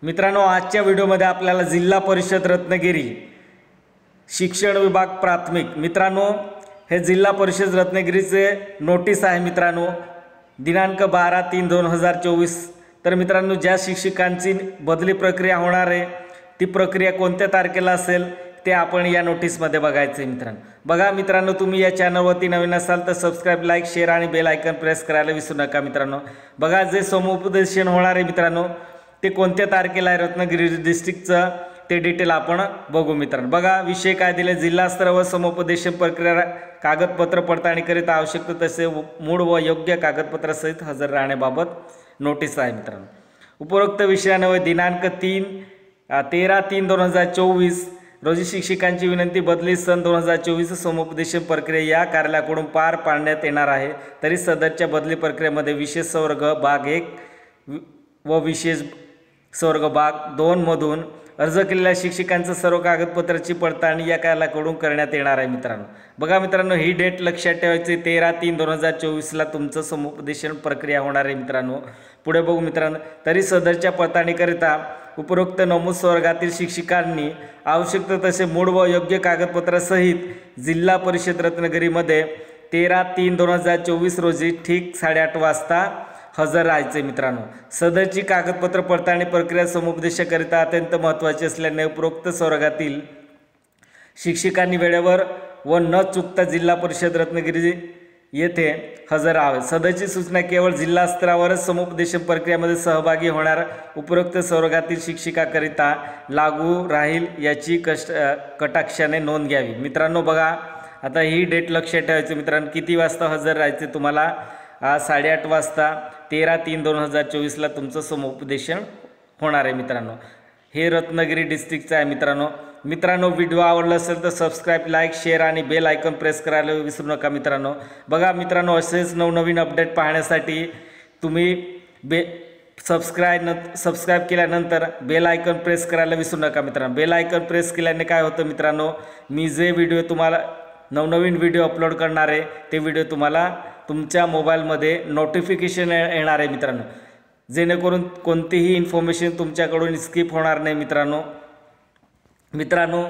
मित्रांनो, आजच्या व्हिडिओमध्ये आपल्याला जिल्हा परिषद रत्नागिरी शिक्षण विभाग प्राथमिक मित्रांनो हे जिल्हा परिषद रत्नागिरीचे नोटीस आहे मित्रांनो, दिनांक 12/3/2024। तर मित्रांनो, ज्या शिक्षकांची बदली प्रक्रिया होणार आहे ती प्रक्रिया कोणत्या तारखेला असेल ते आपण या नोटीसमध्ये बघायचे मित्रांनो। बघा मित्रांनो, तुम्ही या चॅनलवरती नवीन असाल तर सबस्क्राइब, लाईक, शेअर आणि बेल आयकॉन प्रेस करायला विसरू नका मित्रांनो। बघा, जे समुपदेशन होणार आहे मित्रांनो ते कोणत्या तारखेला आहे रत्नागिरी डिस्ट्रिक्टचं ते डिटेल आपण बघू मित्रांनो। बघा, विषय काय दिले, जिल्हा स्तरावर समुपदेशन प्रक्रिया कागदपत्र पडताळणीकरिता आवश्यक तसे मूळ व योग्य कागदपत्रासहित हजर राहण्याबाबत नोटीस आहे मित्रांनो। उपरोक्त विषयान्वये दिनांक 13/3/2024 रोजी शिक्षकांची विनंती बदली सन 2024 समुपदेशन प्रक्रिया या कार्यालयाकडून पार पाडण्यात येणार आहे। तरी सदरच्या बदली प्रक्रियेमध्ये विशेष संवर्ग भाग 1 व विशेष संवर्ग भाग 2 मधून अर्ज केलेल्या शिक्षकांचं सर्व कागदपत्राची पडताळणी या कार्यालयाकडून करण्यात येणार आहे मित्रांनो। बघा मित्रांनो, ही डेट लक्षात ठेवायची, 13/3/2024 तुमचं समुपदेशन प्रक्रिया होणार आहे मित्रांनो। पुढे बघू मित्रांनो, तरी सदरच्या पडताळणीकरिता उपरोक्त नमूद संवर्गातील शिक्षकांनी आवश्यक तसे मूळ व योग्य कागदपत्रासहित जिल्हा परिषद रत्नागिरीमध्ये 13/3/2024 रोजी ठीक 8:30 वाजता हजर राहायचे मित्रांनो। सदरची कागदपत्र पडताळणी प्रक्रिया समुपदेशाकरिता अत्यंत महत्त्वाची असल्याने उपरोक्त संवर्गातील शिक्षकांनी वेळेवर व न चुकता जिल्हा परिषद रत्नागिरी येथे हजर राहावे। सदरची सूचना केवळ जिल्हा स्तरावरच समुपदेशन प्रक्रियेमध्ये सहभागी होणार उपरोक्त संवर्गातील शिक्षकाकरिता लागू राहील याची कटाक्षाने नोंद घ्यावी मित्रांनो। बघा, आता ही डेट लक्षात ठेवायची मित्रांनो, किती वाजता हजर राहायचे तुम्हाला, 8:30 वाजता 13/3/2024 तुमचं समुपदेशन होणार आहे मित्रांनो। हे रत्नागिरी डिस्ट्रिक्टचं आहे मित्रांनो। व्हिडिओ आवडला असेल तर सबस्क्राइब, लाईक, शेअर आणि बेल आयकॉन प्रेस करायला विसरू नका मित्रांनो। बघा मित्रांनो, असेच नवनवीन अपडेट पाहण्यासाठी तुम्ही सबस्क्राइब केल्यानंतर बेल आयकॉन प्रेस करायला विसरू नका मित्रांनो। बेल आयकॉन प्रेस केल्याने काय होतं मित्रांनो, मी जे व्हिडिओ तुम्हाला नवनवीन व्हिडिओ अपलोड करणार आहे ते व्हिडिओ तुम्हाला तुमच्या मोबाईलमध्ये नोटिफिकेशन येणार आहे मित्रांनो, जेणेकरून कोणतीही इन्फॉर्मेशन तुमच्याकडून स्किप होणार नाही मित्रांनो।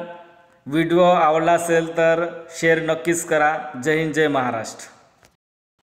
व्हिडिओ आवडला असेल तर शेअर नक्कीच करा। जय हिंद, जय महाराष्ट्र।